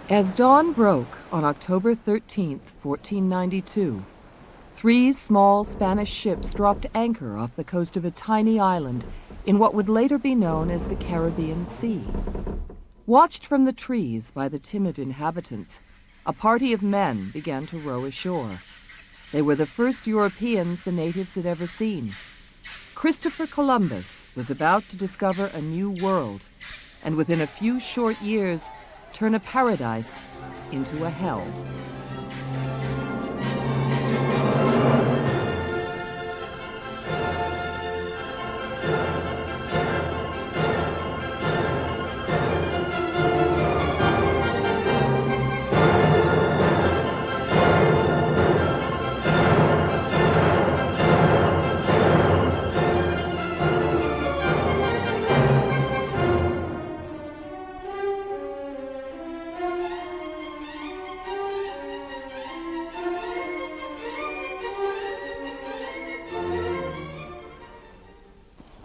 As dawn broke on October 13th, 1492, 3 small Spanish ships dropped anchor off the coast of a tiny island in what would later be known as the Caribbean Sea. Watched from the trees by the timid inhabitants, a party of men began to row ashore. They were the first Europeans the natives had ever seen. Christopher Columbus was about to discover a new world, and within a few short years, turn a paradise into a hell.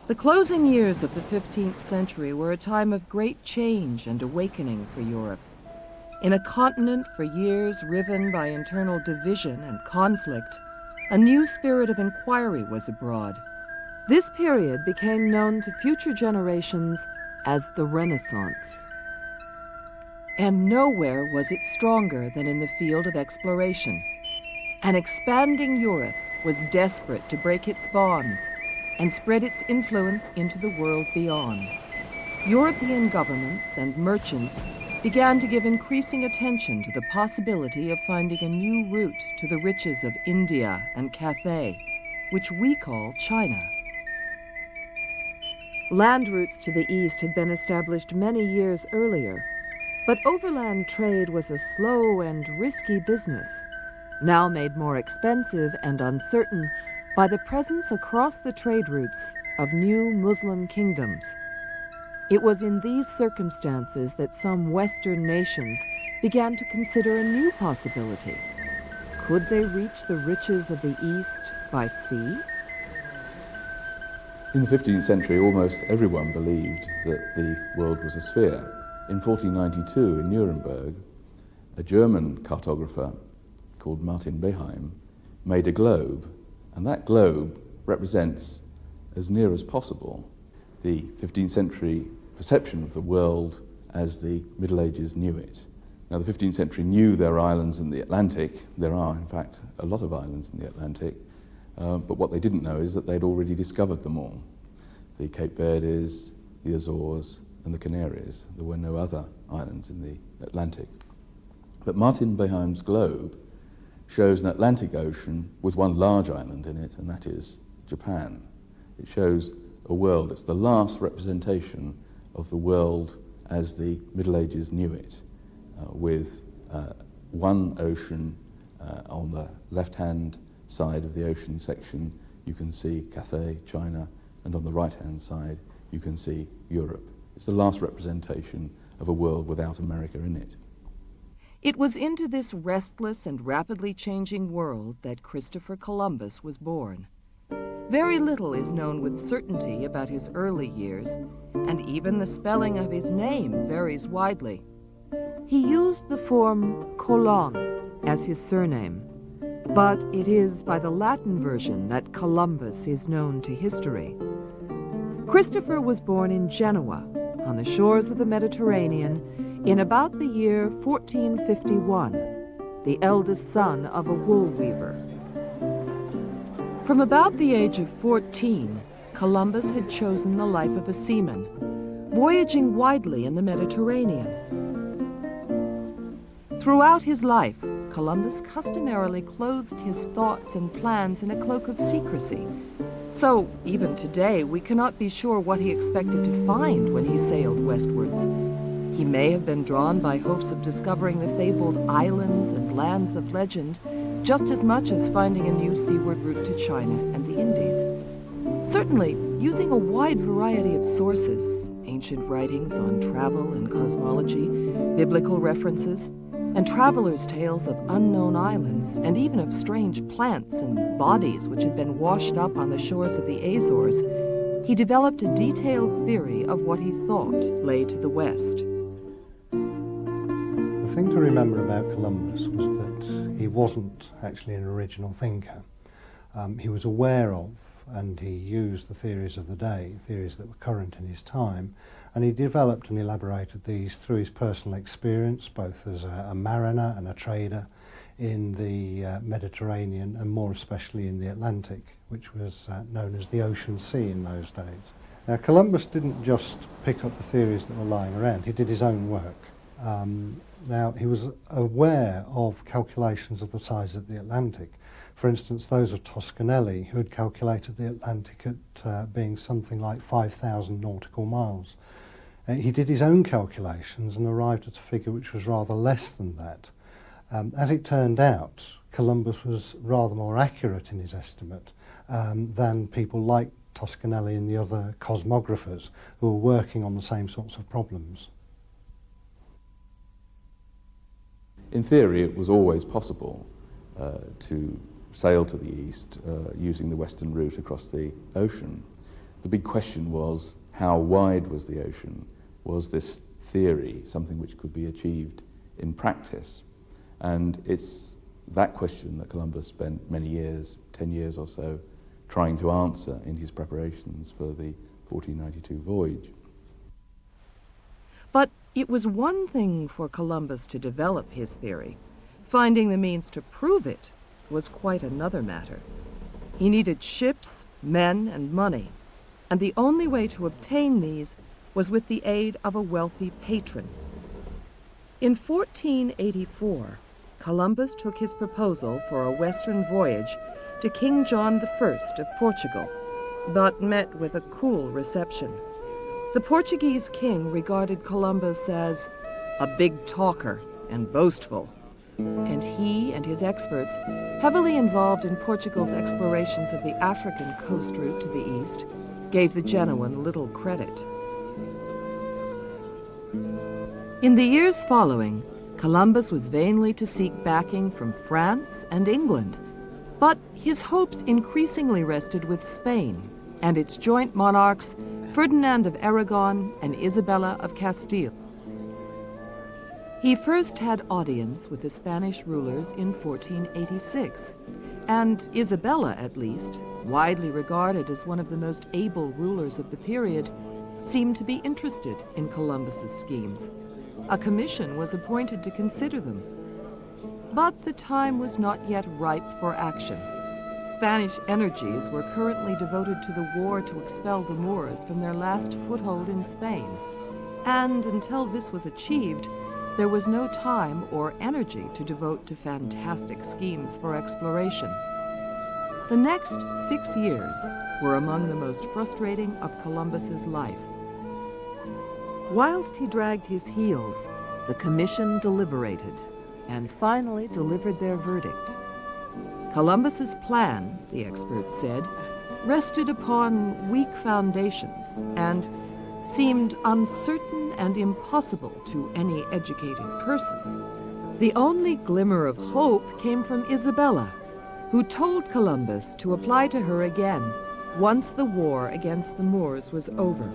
The closing years of the 15th century were a time of great change and awakening for Europe. In a continent for years riven by internal division and conflict, a new spirit of inquiry was abroad. This period became known to future generations as the Renaissance. And nowhere was it stronger than in the field of exploration. An expanding Europe was desperate to break its bonds and spread its influence into the world beyond. European governments and merchants began to give increasing attention to the possibility of finding a new route to the riches of India and Cathay, which we call China. Land routes to the east had been established many years earlier, but overland trade was a slow and risky business, now made more expensive and uncertain by the presence across the trade routes of new Muslim kingdoms. It was in these circumstances that some Western nations began to consider a new possibility. Could they reach the riches of the East by sea? In the 15th century, almost everyone believed that the world was a sphere. In 1492, in Nuremberg, a German cartographer called Martin Behaim made a globe, and that globe represents, as near as possible, the 15th century perception of the world as the Middle Ages knew it. Now, the 15th century knew there are islands in the Atlantic. There are, in fact, a lot of islands in the Atlantic. But what they didn't know is that they'd already discovered them all. The Cape Verdes, the Azores, and the Canaries. There were no other islands in the Atlantic. But Martin Behaim's globe shows an Atlantic Ocean with one large island in it, and that is Japan. It shows a world, it's the last representation of the world as the Middle Ages knew it, with one ocean on the left-hand side of the ocean section. You can see Cathay, China, and on the right-hand side you can see Europe. It's the last representation of a world without America in it. It was into this restless and rapidly changing world that Christopher Columbus was born. Very little is known with certainty about his early years, and even the spelling of his name varies widely. He used the form Colon as his surname, but it is by the Latin version that Columbus is known to history. Christopher was born in Genoa, on the shores of the Mediterranean, in about the year 1451, the eldest son of a wool weaver. From about the age of 14, Columbus had chosen the life of a seaman, voyaging widely in the Mediterranean. Throughout his life, Columbus customarily clothed his thoughts and plans in a cloak of secrecy. So, even today, we cannot be sure what he expected to find when he sailed westwards. He may have been drawn by hopes of discovering the fabled islands and lands of legend, just as much as finding a new seaward route to China and the Indies. Certainly, using a wide variety of sources, ancient writings on travel and cosmology, biblical references, and travelers' tales of unknown islands, and even of strange plants and bodies which had been washed up on the shores of the Azores, he developed a detailed theory of what he thought lay to the west. The thing to remember about Columbus was that he wasn't actually an original thinker. He was aware of, and he used the theories of the day, theories that were current in his time, and he developed and elaborated these through his personal experience, both as a mariner and a trader in the Mediterranean, and more especially in the Atlantic, which was known as the ocean sea in those days. Now, Columbus didn't just pick up the theories that were lying around, he did his own work. Now, he was aware of calculations of the size of the Atlantic. For instance, those of Toscanelli, who had calculated the Atlantic at being something like 5,000 nautical miles. He did his own calculations and arrived at a figure which was rather less than that. As it turned out, Columbus was rather more accurate in his estimate than people like Toscanelli and the other cosmographers who were working on the same sorts of problems. In theory, it was always possible to sail to the east using the western route across the ocean. The big question was, how wide was the ocean? Was this theory something which could be achieved in practice? And it's that question that Columbus spent many years, 10 years or so, trying to answer in his preparations for the 1492 voyage. But it was one thing for Columbus to develop his theory. Finding the means to prove it was quite another matter. He needed ships, men, and money, and the only way to obtain these was with the aid of a wealthy patron. In 1484, Columbus took his proposal for a western voyage to King John I of Portugal, but met with a cool reception. The Portuguese king regarded Columbus as a big talker and boastful, and he and his experts, heavily involved in Portugal's explorations of the African coast route to the east, gave the Genoan little credit. In the years following, Columbus was vainly to seek backing from France and England, but his hopes increasingly rested with Spain and its joint monarchs, Ferdinand of Aragon and Isabella of Castile. He first had audience with the Spanish rulers in 1486, and Isabella, at least, widely regarded as one of the most able rulers of the period, seemed to be interested in Columbus's schemes. A commission was appointed to consider them. But the time was not yet ripe for action. Spanish energies were currently devoted to the war to expel the Moors from their last foothold in Spain. And until this was achieved, there was no time or energy to devote to fantastic schemes for exploration. The next 6 years were among the most frustrating of Columbus's life. Whilst he dragged his heels, the commission deliberated and finally delivered their verdict. Columbus's plan, the experts said, rested upon weak foundations and seemed uncertain and impossible to any educated person. The only glimmer of hope came from Isabella, who told Columbus to apply to her again once the war against the Moors was over.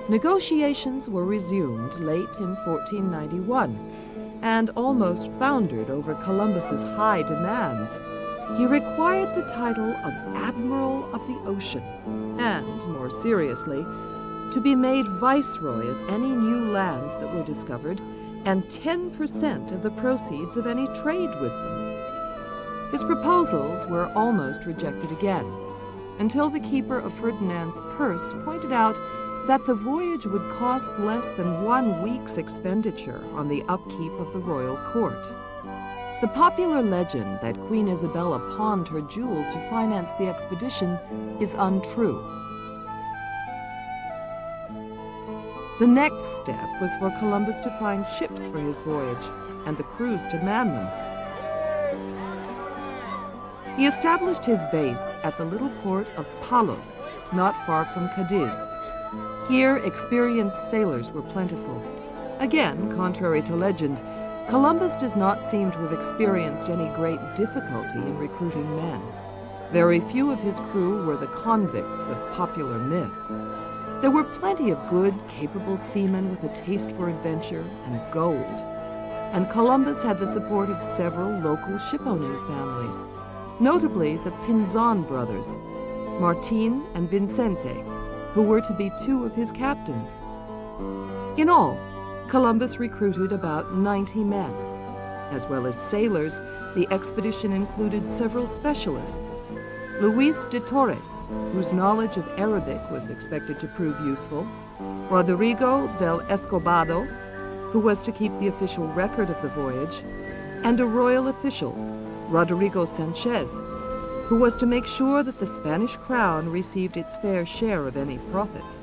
Negotiations were resumed late in 1491, and almost foundered over Columbus's high demands. He required the title of Admiral of the Ocean, and, more seriously, to be made viceroy of any new lands that were discovered, and 10% of the proceeds of any trade with them. His proposals were almost rejected again, until the keeper of Ferdinand's purse pointed out that the voyage would cost less than 1 week's expenditure on the upkeep of the royal court. The popular legend that Queen Isabella pawned her jewels to finance the expedition is untrue. The next step was for Columbus to find ships for his voyage and the crews to man them. He established his base at the little port of Palos, not far from Cadiz. Here, experienced sailors were plentiful. Again, contrary to legend, Columbus does not seem to have experienced any great difficulty in recruiting men. Very few of his crew were the convicts of popular myth. There were plenty of good, capable seamen with a taste for adventure and gold, and Columbus had the support of several local ship-owning families, notably the Pinzon brothers, Martin and Vicente, who were to be two of his captains. In all, Columbus recruited about 90 men. As well as sailors, the expedition included several specialists. Luis de Torres, whose knowledge of Arabic was expected to prove useful, Rodrigo del Escobado, who was to keep the official record of the voyage, and a royal official, Rodrigo Sanchez, who was to make sure that the Spanish crown received its fair share of any profits.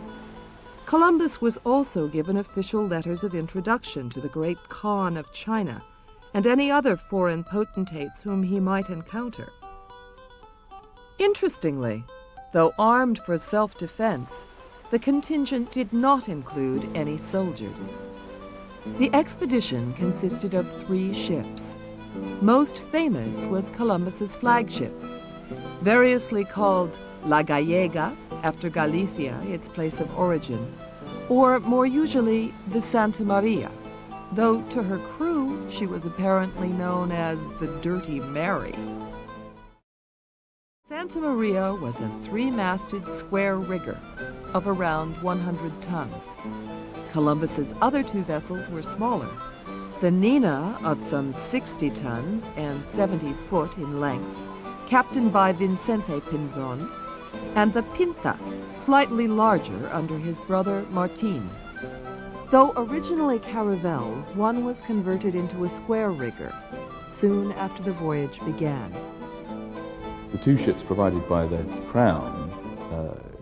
Columbus was also given official letters of introduction to the great Khan of China and any other foreign potentates whom he might encounter. Interestingly, though armed for self-defense, the contingent did not include any soldiers. The expedition consisted of 3 ships. Most famous was Columbus's flagship, variously called La Gallega, after Galicia, its place of origin, or more usually the Santa Maria, though to her crew she was apparently known as the Dirty Mary. Santa Maria was a 3-masted square rigger of around 100 tons. Columbus's other 2 vessels were smaller. The Nina, of some 60 tons and 70 foot in length, captained by Vicente Pinzon, and the Pinta, slightly larger under his brother Martin. Though originally caravels, one was converted into a square rigger soon after the voyage began. The 2 ships provided by the Crown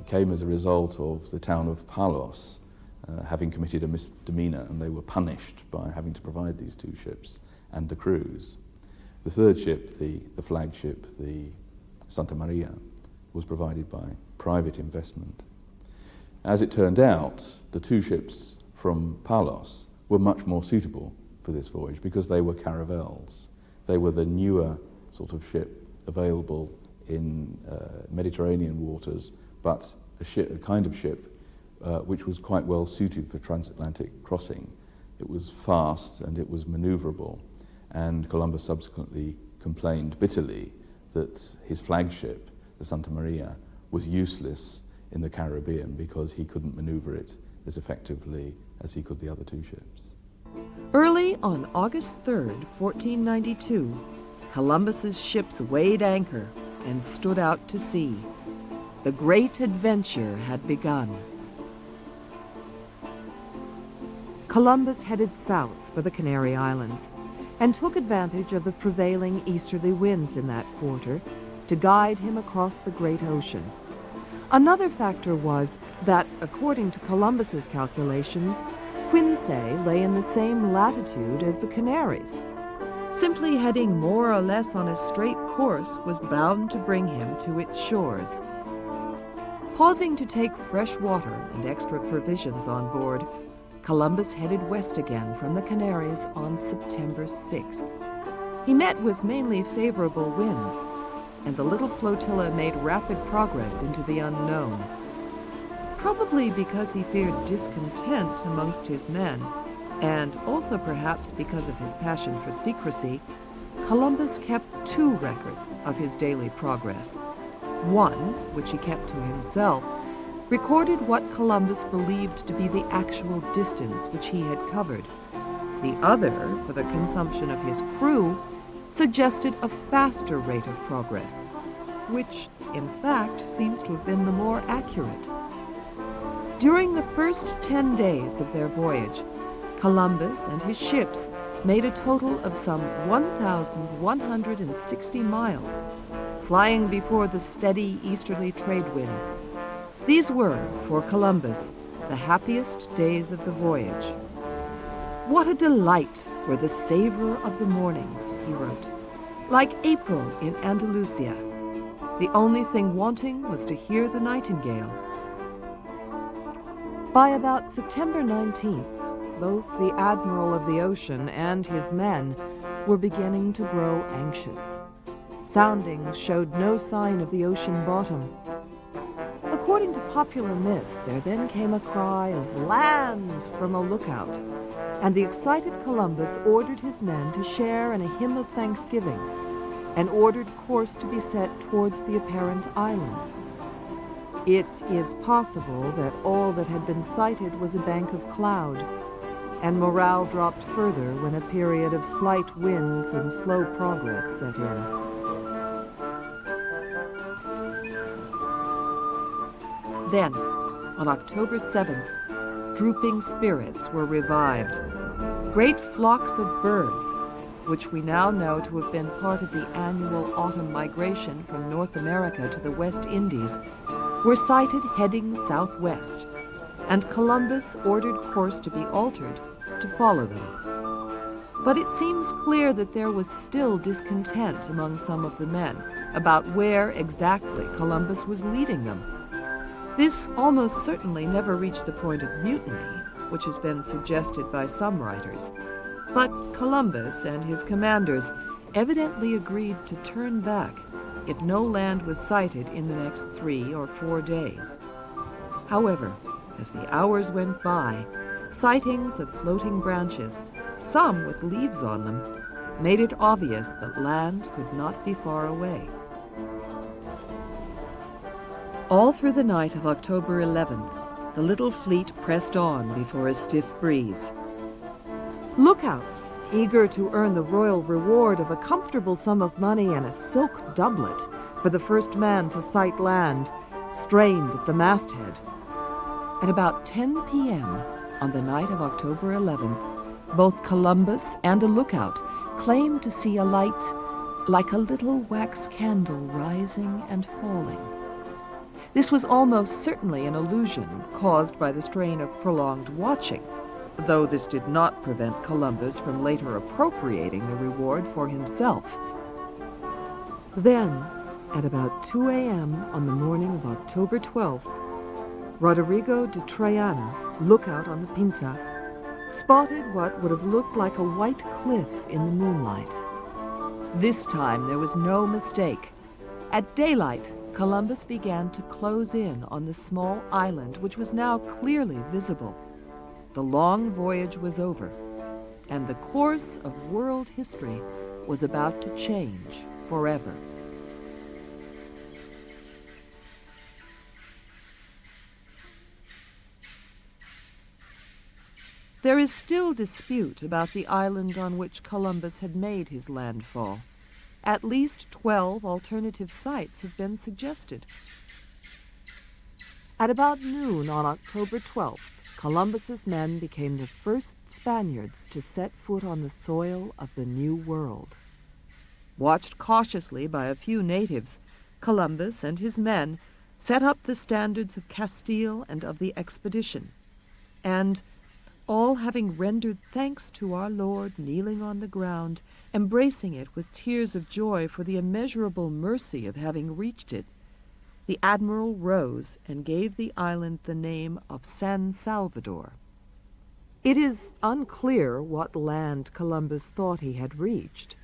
came as a result of the town of Palos having committed a misdemeanor, and they were punished by having to provide these 2 ships and the crews. The 3rd ship, the flagship, the Santa Maria, was provided by private investment. As it turned out, the 2 ships from Palos were much more suitable for this voyage because they were caravels. They were the newer sort of ship available in Mediterranean waters, but a kind of ship which was quite well suited for transatlantic crossing. It was fast and it was maneuverable, and Columbus subsequently complained bitterly that his flagship, the Santa Maria, was useless in the Caribbean because he couldn't maneuver it as effectively as he could the other 2 ships. Early on August 3rd, 1492, Columbus's ships weighed anchor and stood out to sea. The great adventure had begun. Columbus headed south for the Canary Islands and took advantage of the prevailing easterly winds in that quarter to guide him across the great ocean. Another factor was that, according to Columbus's calculations, Quinsay lay in the same latitude as the Canaries. Simply heading more or less on a straight course was bound to bring him to its shores. Pausing to take fresh water and extra provisions on board, Columbus headed west again from the Canaries on September 6th. He met with mainly favorable winds, and the little flotilla made rapid progress into the unknown. Probably because he feared discontent amongst his men, and also perhaps because of his passion for secrecy, Columbus kept 2 records of his daily progress. One, which he kept to himself, recorded what Columbus believed to be the actual distance which he had covered. The other, for the consumption of his crew, suggested a faster rate of progress, which, in fact, seems to have been the more accurate. During the first 10 days of their voyage, Columbus and his ships made a total of some 1,160 miles, flying before the steady easterly trade winds. These were, for Columbus, the happiest days of the voyage. "What a delight were the savor of the mornings," he wrote, "like April in Andalusia. The only thing wanting was to hear the nightingale." By about September 19th, both the Admiral of the Ocean and his men were beginning to grow anxious. Soundings showed no sign of the ocean bottom. according to popular myth, there then came a cry of "Land!" from a lookout, and the excited Columbus ordered his men to share in a hymn of thanksgiving, and ordered course to be set towards the apparent island. It is possible that all that had been sighted was a bank of cloud, and morale dropped further when a period of slight winds and slow progress set in. Then, on October 7th, drooping spirits were revived. Great flocks of birds, which we now know to have been part of the annual autumn migration from North America to the West Indies, were sighted heading southwest, and Columbus ordered course to be altered to follow them. But it seems clear that there was still discontent among some of the men about where exactly Columbus was leading them. This almost certainly never reached the point of mutiny, which has been suggested by some writers. But Columbus and his commanders evidently agreed to turn back if no land was sighted in the next 3 or 4 days. However, as the hours went by, sightings of floating branches, some with leaves on them, made it obvious that land could not be far away. All through the night of October 11th, the little fleet pressed on before a stiff breeze. Lookouts, eager to earn the royal reward of a comfortable sum of money and a silk doublet for the first man to sight land, strained at the masthead. At about 10 p.m. on the night of October 11th, both Columbus and a lookout claimed to see a light like a little wax candle rising and falling. This was almost certainly an illusion caused by the strain of prolonged watching, though this did not prevent Columbus from later appropriating the reward for himself. Then, at about 2 a.m. on the morning of October 12th, Rodrigo de Triana, lookout on the Pinta, spotted what would have looked like a white cliff in the moonlight. This time there was no mistake. At daylight, Columbus began to close in on the small island, which was now clearly visible. The long voyage was over, and the course of world history was about to change forever. There is still dispute about the island on which Columbus had made his landfall. At least 12 alternative sites have been suggested. At about noon on October 12th, Columbus's men became the first Spaniards to set foot on the soil of the New World. Watched cautiously by a few natives, Columbus and his men set up the standards of Castile and of the expedition, and, all having rendered thanks to our Lord kneeling on the ground, embracing it with tears of joy for the immeasurable mercy of having reached it, the admiral rose and gave the island the name of San Salvador. It is unclear what land Columbus thought he had reached,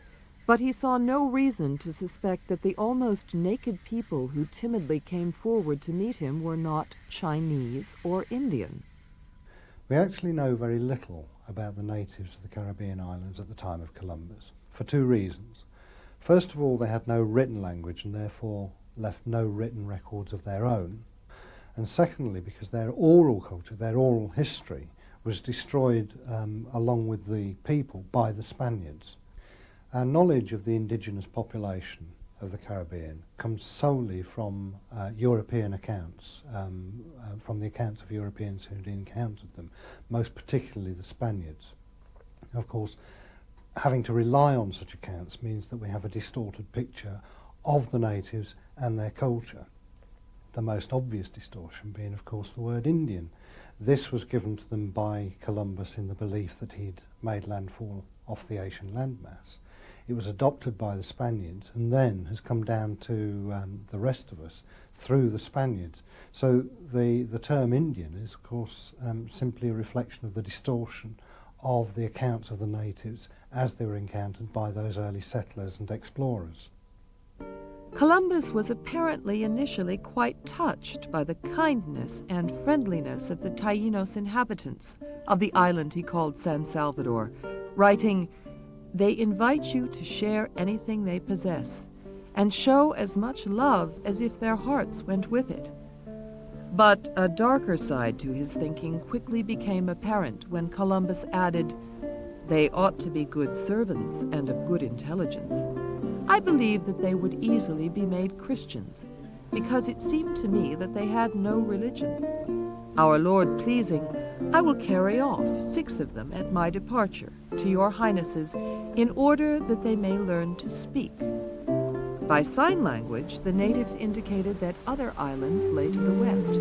but he saw no reason to suspect that the almost naked people who timidly came forward to meet him were not Chinese or Indian. We actually know very little about the natives of the Caribbean islands at the time of Columbus, for 2 reasons. First of all, they had no written language and therefore left no written records of their own. And secondly, because their oral culture, their oral history, was destroyed along with the people by the Spaniards. Our knowledge of the indigenous population of the Caribbean comes solely from European accounts, from the accounts of Europeans who'd encountered them, most particularly the Spaniards. Of course, having to rely on such accounts means that we have a distorted picture of the natives and their culture. The most obvious distortion being, of course, the word Indian. This was given to them by Columbus in the belief that he'd made landfall off the Asian landmass. It was adopted by the Spaniards and then has come down to the rest of us through the Spaniards. So the term Indian is, of course, simply a reflection of the distortion of the accounts of the natives as they were encountered by those early settlers and explorers. Columbus was apparently initially quite touched by the kindness and friendliness of the Taínos inhabitants of the island he called San Salvador, writing, "They invite you to share anything they possess, and show as much love as if their hearts went with it." But a darker side to his thinking quickly became apparent when Columbus added, "They ought to be good servants and of good intelligence. I believe that they would easily be made Christians, because it seemed to me that they had no religion. Our Lord pleasing, I will carry off 6 of them at my departure to your highnesses, in order that they may learn to speak." By sign language, the natives indicated that other islands lay to the west,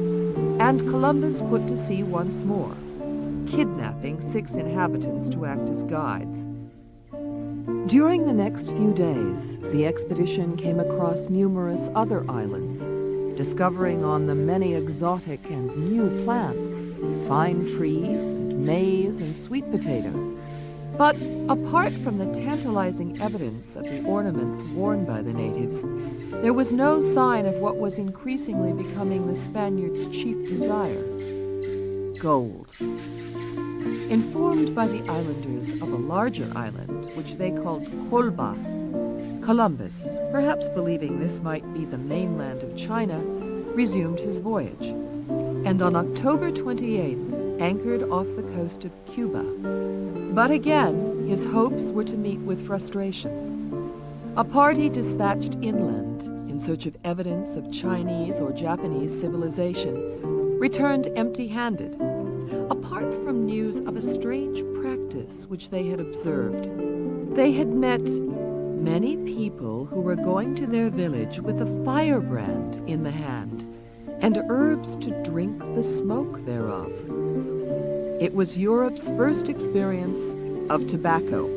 and Columbus put to sea once more, kidnapping 6 inhabitants to act as guides. During the next few days, the expedition came across numerous other islands, discovering on them many exotic and new plants, fine trees and maize and sweet potatoes. But apart from the tantalizing evidence of the ornaments worn by the natives, there was no sign of what was increasingly becoming the Spaniards' chief desire: gold. Informed by the islanders of a larger island, which they called Colba, Columbus, perhaps believing this might be the mainland of China, resumed his voyage, and on October 28th anchored off the coast of Cuba. But again, his hopes were to meet with frustration. A party dispatched inland in search of evidence of Chinese or Japanese civilization returned empty-handed, apart from news of a strange practice which they had observed. They had met many people who were going to their village with a firebrand in the hand, and herbs to drink the smoke thereof. It was Europe's first experience of tobacco.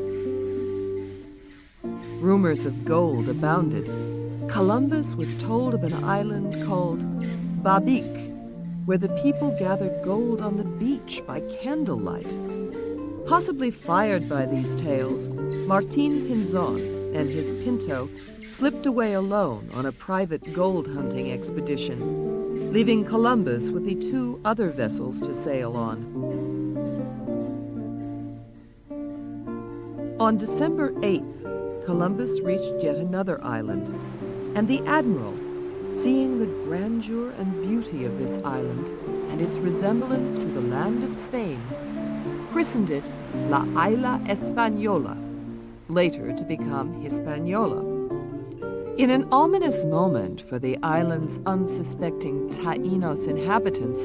Rumors of gold abounded. Columbus was told of an island called Babic, where the people gathered gold on the beach by candlelight. Possibly fired by these tales, Martin Pinzon and his Pinto slipped away alone on a private gold hunting expedition, leaving Columbus with the 2 other vessels to sail on. On December 8th, Columbus reached yet another island, and the admiral, seeing the grandeur and beauty of this island and its resemblance to the land of Spain, christened it La Isla Española, later to become Hispaniola. In an ominous moment for the island's unsuspecting Taínos inhabitants,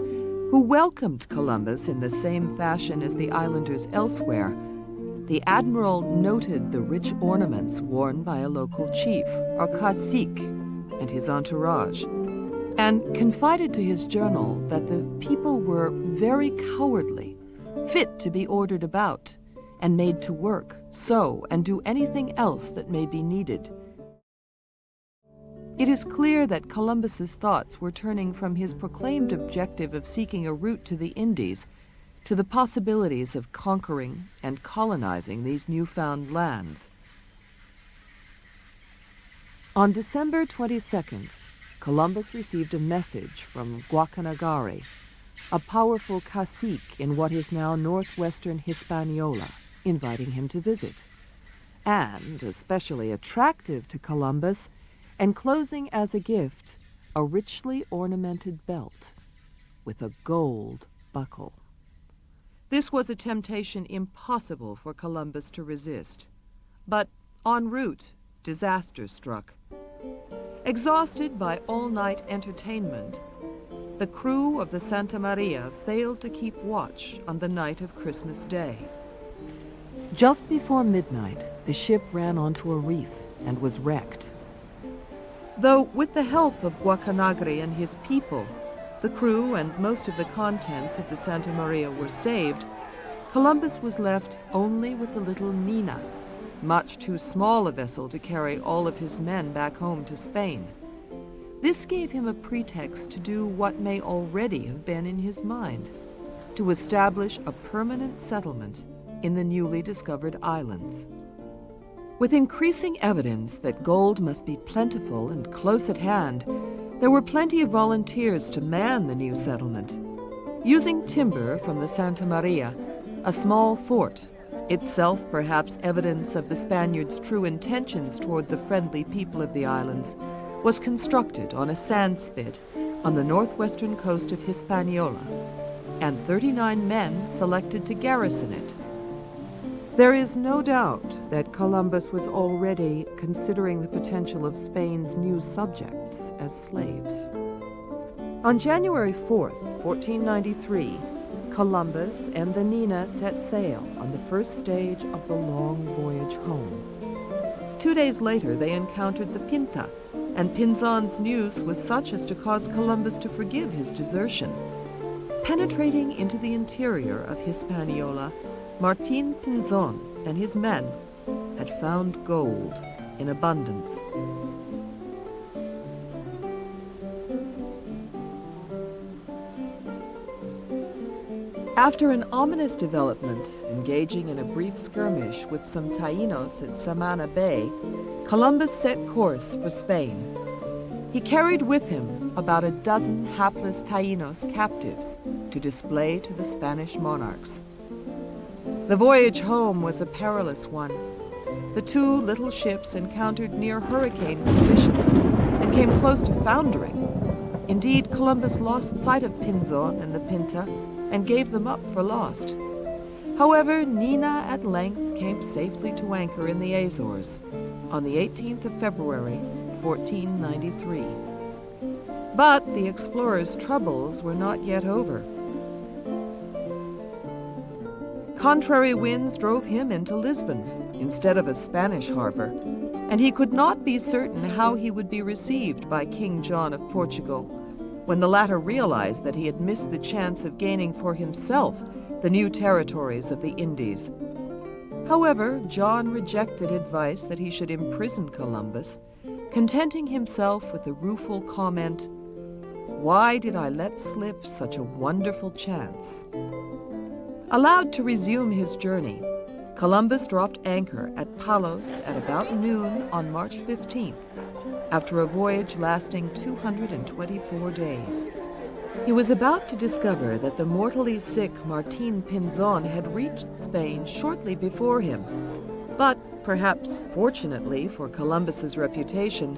who welcomed Columbus in the same fashion as the islanders elsewhere, the admiral noted the rich ornaments worn by a local chief, or cacique, and his entourage, and confided to his journal that the people were very cowardly, fit to be ordered about, and made to work, sew, and do anything else that may be needed. It is clear that Columbus's thoughts were turning from his proclaimed objective of seeking a route to the Indies to the possibilities of conquering and colonizing these newfound lands. On December 22nd, Columbus received a message from Guacanagari, a powerful cacique in what is now northwestern Hispaniola, inviting him to visit, and, especially attractive to Columbus, enclosing as a gift a richly ornamented belt with a gold buckle. This was a temptation impossible for Columbus to resist, but en route, disaster struck. Exhausted by all-night entertainment, the crew of the Santa Maria failed to keep watch on the night of Christmas Day. Just before midnight, the ship ran onto a reef and was wrecked. Though with the help of Guacanagri and his people, the crew and most of the contents of the Santa Maria were saved, Columbus was left only with the little Nina, much too small a vessel to carry all of his men back home to Spain. This gave him a pretext to do what may already have been in his mind, to establish a permanent settlement in the newly discovered islands. With increasing evidence that gold must be plentiful and close at hand, there were plenty of volunteers to man the new settlement. Using timber from the Santa Maria, a small fort, itself perhaps evidence of the Spaniards' true intentions toward the friendly people of the islands, was constructed on a sand spit on the northwestern coast of Hispaniola, and 39 men selected to garrison it. There is no doubt that Columbus was already considering the potential of Spain's new subjects as slaves. On January 4th, 1493, Columbus and the Nina set sail on the first stage of the long voyage home. 2 days later, they encountered the Pinta, and Pinzon's news was such as to cause Columbus to forgive his desertion. Penetrating into the interior of Hispaniola, Martin Pinzon and his men had found gold in abundance. After an ominous development, engaging in a brief skirmish with some Taínos at Samana Bay, Columbus set course for Spain. He carried with him about a dozen hapless Taínos captives to display to the Spanish monarchs. The voyage home was a perilous one. The two little ships encountered near hurricane conditions and came close to foundering. Indeed, Columbus lost sight of Pinzon and the Pinta and gave them up for lost. However, Nina at length came safely to anchor in the Azores on the 18th of February, 1493. But the explorers' troubles were not yet over. Contrary winds drove him into Lisbon instead of a Spanish harbor, and he could not be certain how he would be received by King John of Portugal when the latter realized that he had missed the chance of gaining for himself the new territories of the Indies. However, John rejected advice that he should imprison Columbus, contenting himself with the rueful comment, "Why did I let slip such a wonderful chance?" Allowed to resume his journey, Columbus dropped anchor at Palos at about noon on March 15th, after a voyage lasting 224 days. He was about to discover that the mortally sick Martin Pinzon had reached Spain shortly before him, but perhaps fortunately for Columbus's reputation,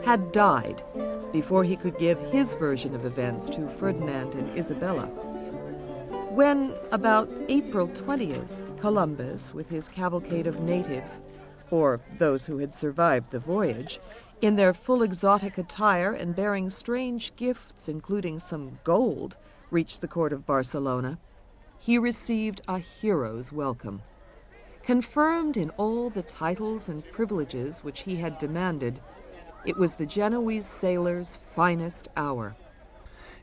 had died before he could give his version of events to Ferdinand and Isabella. When, about April 20th, Columbus, with his cavalcade of natives, or those who had survived the voyage, in their full exotic attire and bearing strange gifts, including some gold, reached the court of Barcelona, he received a hero's welcome. Confirmed in all the titles and privileges which he had demanded, it was the Genoese sailor's finest hour.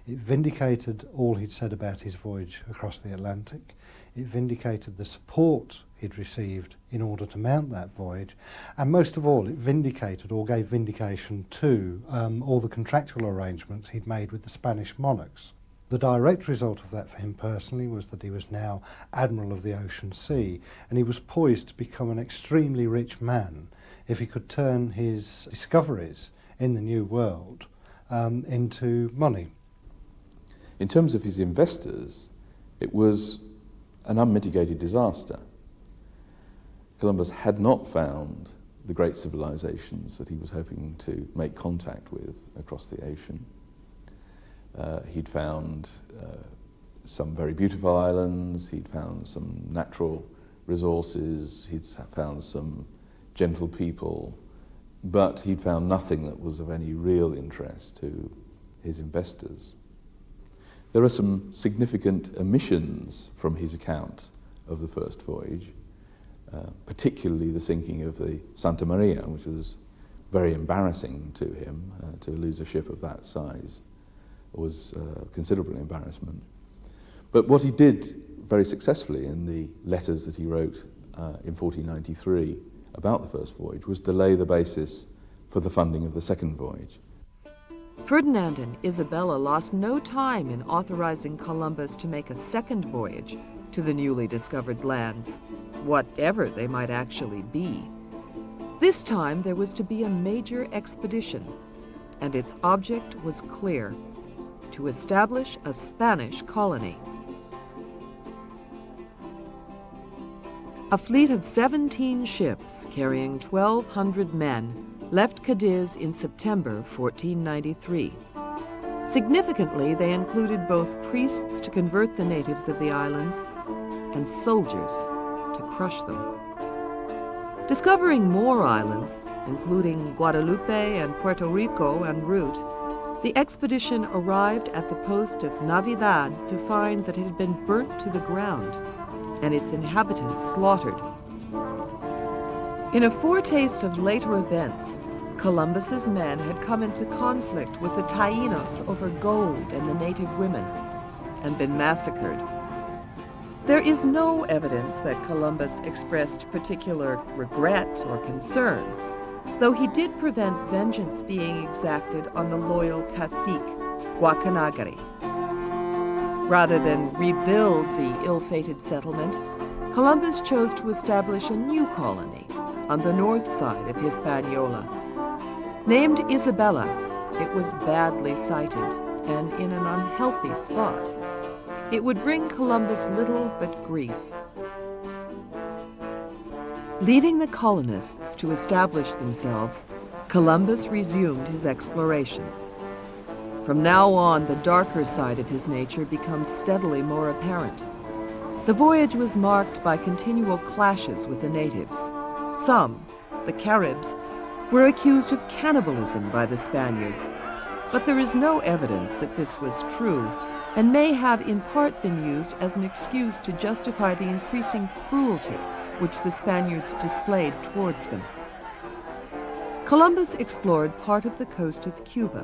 It vindicated all he'd said about his voyage across the Atlantic. It vindicated the support he'd received in order to mount that voyage. And most of all, it vindicated or gave vindication to all the contractual arrangements he'd made with the Spanish monarchs. The direct result of that for him personally was that he was now Admiral of the Ocean Sea, and he was poised to become an extremely rich man if he could turn his discoveries in the New World into money. In terms of his investors, it was an unmitigated disaster. Columbus had not found the great civilizations that he was hoping to make contact with across the ocean. He'd found some very beautiful islands, he'd found some natural resources, he'd found some gentle people, but he'd found nothing that was of any real interest to his investors. There are some significant omissions from his account of the first voyage, particularly the sinking of the Santa Maria, which was very embarrassing to him. To lose a ship of that size was considerable embarrassment. But what he did very successfully in the letters that he wrote in 1493 about the first voyage was to lay the basis for the funding of the second voyage. Ferdinand and Isabella lost no time in authorizing Columbus to make a second voyage to the newly discovered lands, whatever they might actually be. This time there was to be a major expedition, and its object was clear: to establish a Spanish colony. A fleet of 17 ships carrying 1,200 men left Cadiz in September 1493. Significantly, they included both priests to convert the natives of the islands and soldiers to crush them. Discovering more islands, including Guadalupe and Puerto Rico en route, the expedition arrived at the post of Navidad to find that it had been burnt to the ground and its inhabitants slaughtered. In a foretaste of later events, Columbus's men had come into conflict with the Taínos over gold and the native women, and been massacred. There is no evidence that Columbus expressed particular regret or concern, though he did prevent vengeance being exacted on the loyal cacique, Guacanagari. Rather than rebuild the ill-fated settlement, Columbus chose to establish a new colony on the north side of Hispaniola. Named Isabella, it was badly sited and in an unhealthy spot. It would bring Columbus little but grief. Leaving the colonists to establish themselves, Columbus resumed his explorations. From now on, the darker side of his nature becomes steadily more apparent. The voyage was marked by continual clashes with the natives. Some, the Caribs, were accused of cannibalism by the Spaniards, but there is no evidence that this was true, and may have in part been used as an excuse to justify the increasing cruelty which the Spaniards displayed towards them. Columbus explored part of the coast of Cuba.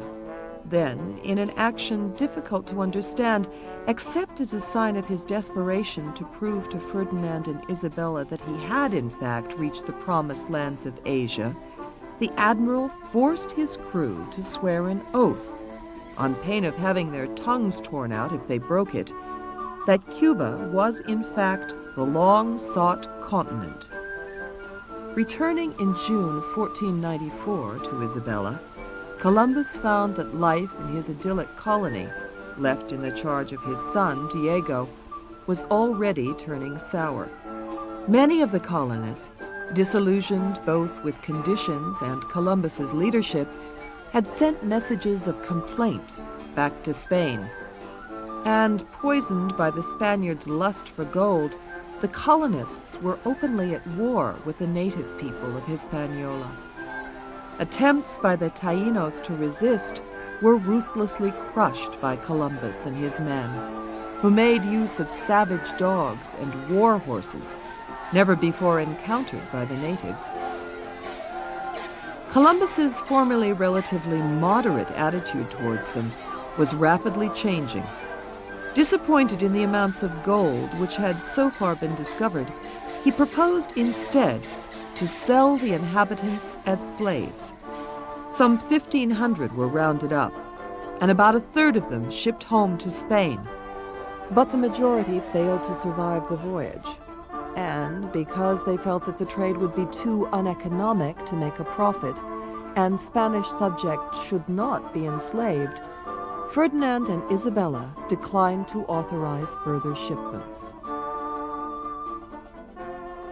Then, in an action difficult to understand, except as a sign of his desperation to prove to Ferdinand and Isabella that he had in fact reached the promised lands of Asia, the admiral forced his crew to swear an oath, on pain of having their tongues torn out if they broke it, that Cuba was in fact the long-sought continent. Returning in June 1494 to Isabella, Columbus found that life in his idyllic colony, left in the charge of his son, Diego, was already turning sour. Many of the colonists, disillusioned both with conditions and Columbus's leadership, had sent messages of complaint back to Spain. And poisoned by the Spaniards' lust for gold, the colonists were openly at war with the native people of Hispaniola. Attempts by the Taínos to resist were ruthlessly crushed by Columbus and his men, who made use of savage dogs and war horses, never before encountered by the natives. Columbus's formerly relatively moderate attitude towards them was rapidly changing. Disappointed in the amounts of gold which had so far been discovered, he proposed instead to sell the inhabitants as slaves. Some 1,500 were rounded up, and about a third of them shipped home to Spain. But the majority failed to survive the voyage, and because they felt that the trade would be too uneconomic to make a profit, and Spanish subjects should not be enslaved, Ferdinand and Isabella declined to authorize further shipments.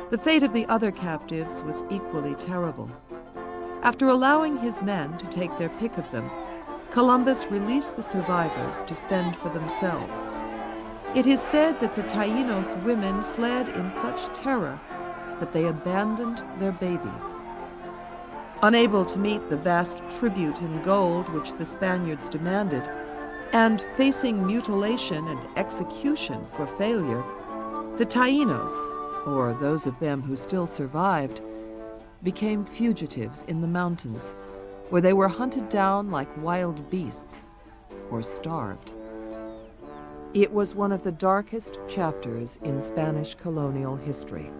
The fate of the other captives was equally terrible. After allowing his men to take their pick of them, Columbus released the survivors to fend for themselves. It is said that the Taínos women fled in such terror that they abandoned their babies. Unable to meet the vast tribute in gold which the Spaniards demanded, and facing mutilation and execution for failure, the Taínos, or those of them who still survived, became fugitives in the mountains, where they were hunted down like wild beasts or starved. It was one of the darkest chapters in Spanish colonial history,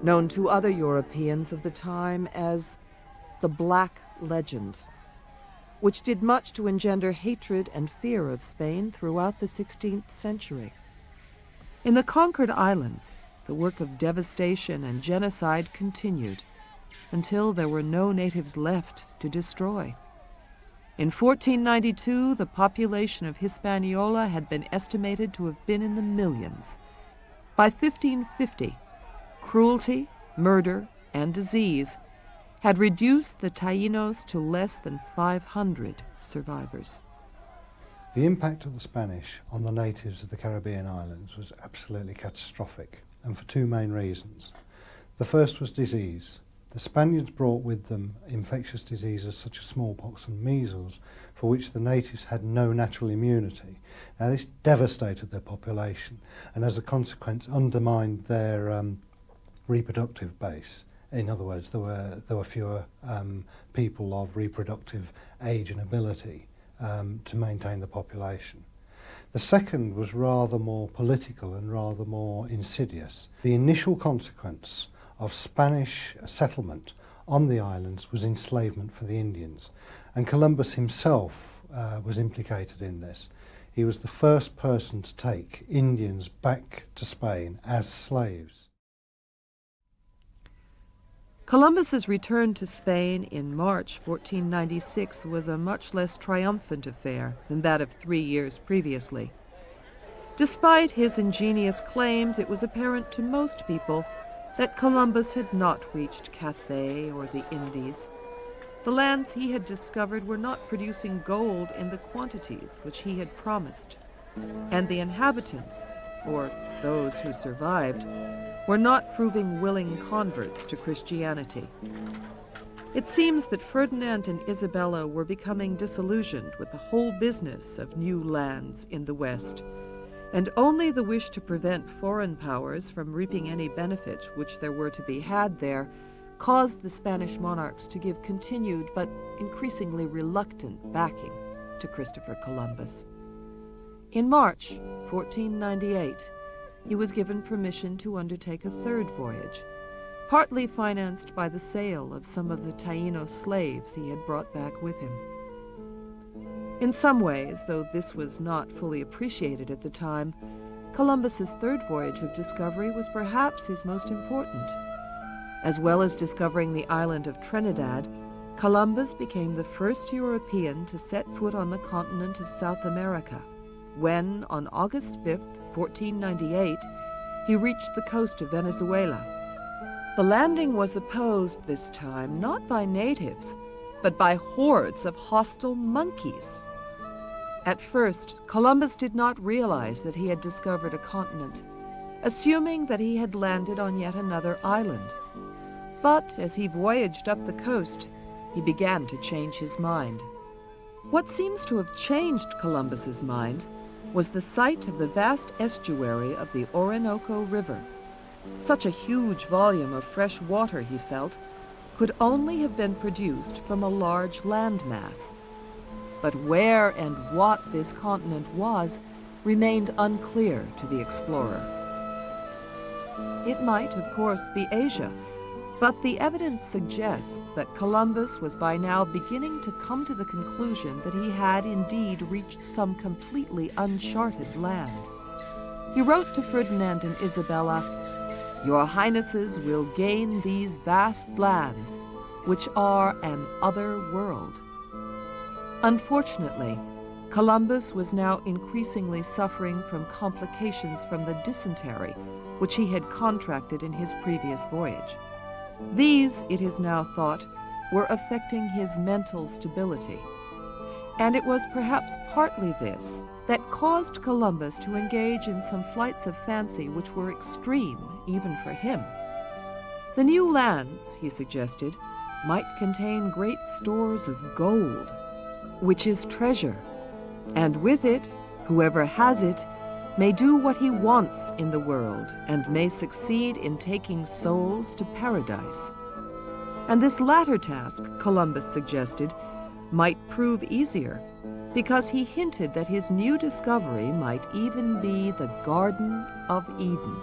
known to other Europeans of the time as the Black Legend, which did much to engender hatred and fear of Spain throughout the 16th century. In the conquered islands, the work of devastation and genocide continued. until there were no natives left to destroy. In 1492, the population of Hispaniola had been estimated to have been in the millions. By 1550, cruelty, murder, and disease had reduced the Taínos to less than 500 survivors. The impact of the Spanish on the natives of the Caribbean islands was absolutely catastrophic, and for two main reasons. The first was disease. The Spaniards brought with them infectious diseases such as smallpox and measles, for which the natives had no natural immunity. Now this devastated their population, and as a consequence undermined their reproductive base. In other words, there were fewer people of reproductive age and ability to maintain the population. The second was rather more political and rather more insidious. The initial consequence of Spanish settlement on the islands was enslavement for the Indians, and Columbus himself was implicated in this. He was the first person to take Indians back to Spain as slaves. Columbus's return to Spain in March 1496 was a much less triumphant affair than that of 3 years previously. Despite his ingenious claims, it was apparent to most people that Columbus had not reached Cathay or the Indies. The lands he had discovered were not producing gold in the quantities which he had promised, and the inhabitants, or those who survived, were not proving willing converts to Christianity. It seems that Ferdinand and Isabella were becoming disillusioned with the whole business of new lands in the West, and only the wish to prevent foreign powers from reaping any benefits which there were to be had there caused the Spanish monarchs to give continued but increasingly reluctant backing to Christopher Columbus. In March 1498, he was given permission to undertake a third voyage, partly financed by the sale of some of the Taíno slaves he had brought back with him. In some ways, though this was not fully appreciated at the time, Columbus's third voyage of discovery was perhaps his most important. As well as discovering the island of Trinidad, Columbus became the first European to set foot on the continent of South America, when, on August 5th, 1498, he reached the coast of Venezuela. The landing was opposed this time not by natives, but by hordes of hostile monkeys. At first, Columbus did not realize that he had discovered a continent, assuming that he had landed on yet another island. But as he voyaged up the coast, he began to change his mind. What seems to have changed Columbus's mind was the sight of the vast estuary of the Orinoco River. Such a huge volume of fresh water, he felt, could only have been produced from a large landmass. But where and what this continent was remained unclear to the explorer. It might, of course, be Asia, but the evidence suggests that Columbus was by now beginning to come to the conclusion that he had indeed reached some completely uncharted land. He wrote to Ferdinand and Isabella, "Your Highnesses will gain these vast lands, which are an other world." Unfortunately, Columbus was now increasingly suffering from complications from the dysentery, which he had contracted in his previous voyage. These, it is now thought, were affecting his mental stability. And it was perhaps partly this that caused Columbus to engage in some flights of fancy which were extreme even for him. The new lands, he suggested, might contain great stores of gold, which is treasure, and with it, whoever has it may do what he wants in the world and may succeed in taking souls to paradise. And this latter task, Columbus suggested, might prove easier, because he hinted that his new discovery might even be the Garden of Eden.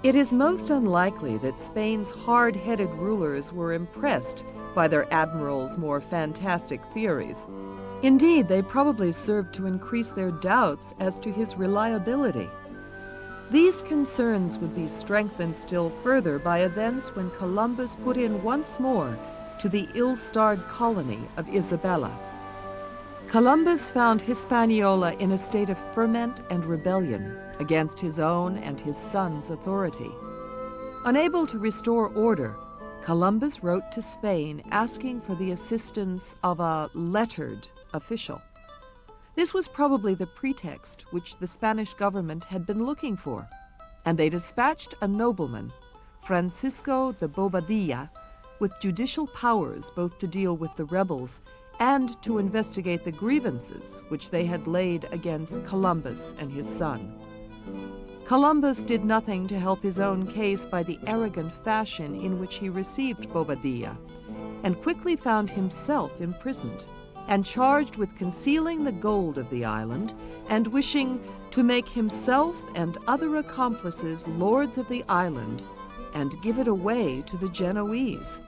It is most unlikely that Spain's hard-headed rulers were impressed by their admiral's more fantastic theories. Indeed, they probably served to increase their doubts as to his reliability. These concerns would be strengthened still further by events when Columbus put in once more to the ill-starred colony of Isabella. Columbus found Hispaniola in a state of ferment and rebellion against his own and his son's authority. Unable to restore order, Columbus wrote to Spain asking for the assistance of a lettered official. This was probably the pretext which the Spanish government had been looking for, and they dispatched a nobleman, Francisco de Bobadilla, with judicial powers both to deal with the rebels and to investigate the grievances which they had laid against Columbus and his son. Columbus did nothing to help his own case by the arrogant fashion in which he received Bobadilla, and quickly found himself imprisoned and charged with concealing the gold of the island and wishing to make himself and other accomplices lords of the island and give it away to the Genoese.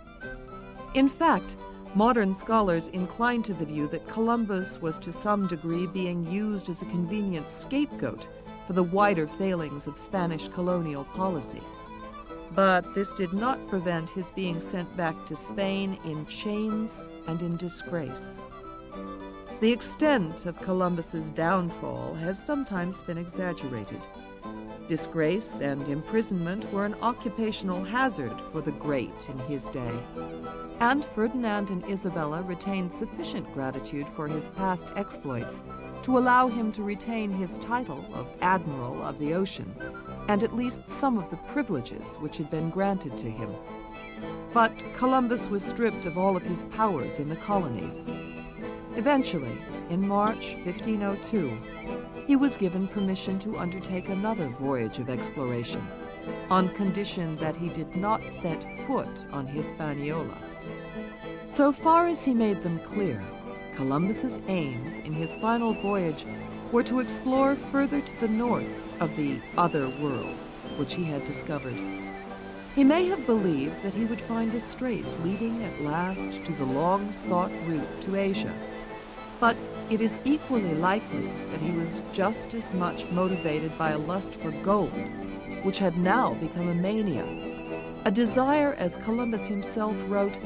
In fact, modern scholars incline to the view that Columbus was to some degree being used as a convenient scapegoat for the wider failings of Spanish colonial policy. But this did not prevent his being sent back to Spain in chains and in disgrace. The extent of Columbus's downfall has sometimes been exaggerated. Disgrace and imprisonment were an occupational hazard for the great in his day. And Ferdinand and Isabella retained sufficient gratitude for his past exploits to allow him to retain his title of Admiral of the Ocean, and at least some of the privileges which had been granted to him. But Columbus was stripped of all of his powers in the colonies. Eventually, in March 1502, he was given permission to undertake another voyage of exploration, on condition that he did not set foot on Hispaniola. So far as he made them clear, Columbus's aims in his final voyage were to explore further to the north of the other world, which he had discovered. He may have believed that he would find a strait leading at last to the long-sought route to Asia, but it is equally likely that he was just as much motivated by a lust for gold, which had now become a mania, a desire, as Columbus himself wrote,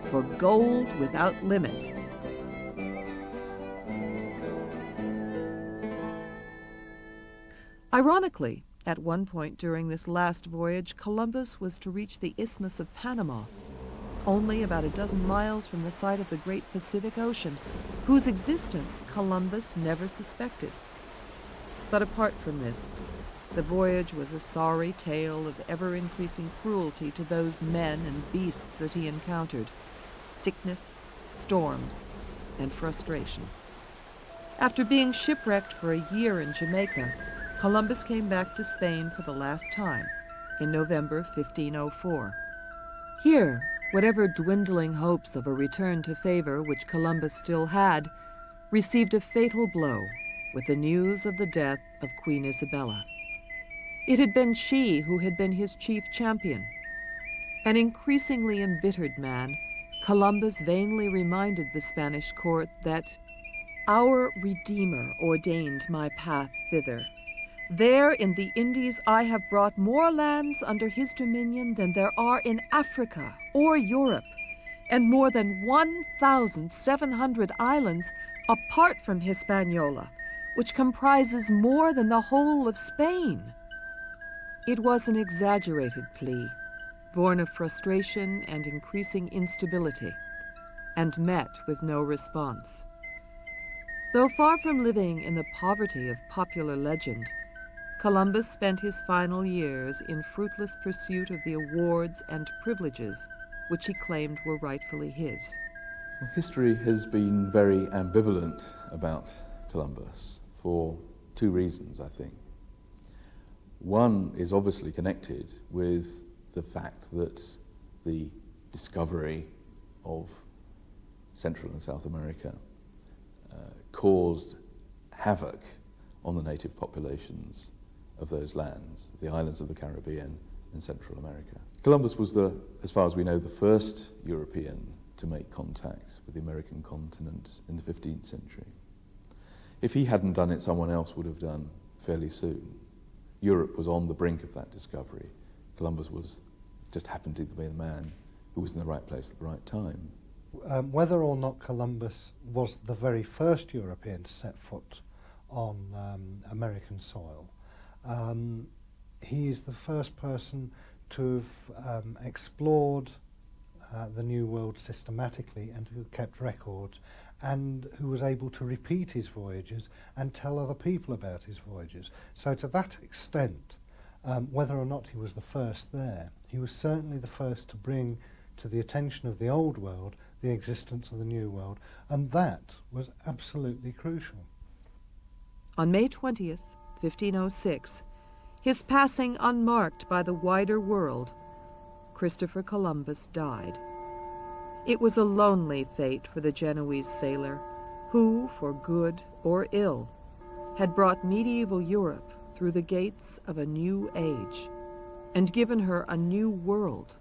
for gold without limit. Ironically, at one point during this last voyage, Columbus was to reach the Isthmus of Panama, only about a dozen miles from the site of the great Pacific Ocean, whose existence Columbus never suspected. But apart from this, the voyage was a sorry tale of ever-increasing cruelty to those men and beasts that he encountered, sickness, storms, and frustration. After being shipwrecked for a year in Jamaica, Columbus came back to Spain for the last time in November 1504. Here, whatever dwindling hopes of a return to favor which Columbus still had, received a fatal blow with the news of the death of Queen Isabella. It had been she who had been his chief champion. An increasingly embittered man, Columbus vainly reminded the Spanish court that "Our Redeemer ordained my path thither. There in the Indies I have brought more lands under his dominion than there are in Africa or Europe, and more than 1,700 islands apart from Hispaniola, which comprises more than the whole of Spain." It was an exaggerated plea, born of frustration and increasing instability, and met with no response. Though far from living in the poverty of popular legend, Columbus spent his final years in fruitless pursuit of the awards and privileges which he claimed were rightfully his. Well, history has been very ambivalent about Columbus for two reasons, I think. One is obviously connected with the fact that the discovery of Central and South America caused havoc on the native populations of those lands, the islands of the Caribbean and Central America. Columbus was as far as we know, the first European to make contact with the American continent in the 15th century. If he hadn't done it, someone else would have done fairly soon. Europe was on the brink of that discovery. Columbus just happened to be the man who was in the right place at the right time. Whether or not Columbus was the very first European to set foot on American soil, he is the first person to have explored the New World systematically and who kept records and who was able to repeat his voyages and tell other people about his voyages. So to that extent, whether or not he was the first there, he was certainly the first to bring to the attention of the Old World the existence of the New World, and that was absolutely crucial. On May 20th, 1506, his passing unmarked by the wider world, Christopher Columbus died. It was a lonely fate for the Genoese sailor who, for good or ill, had brought medieval Europe through the gates of a new age and given her a new world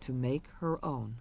to make her own.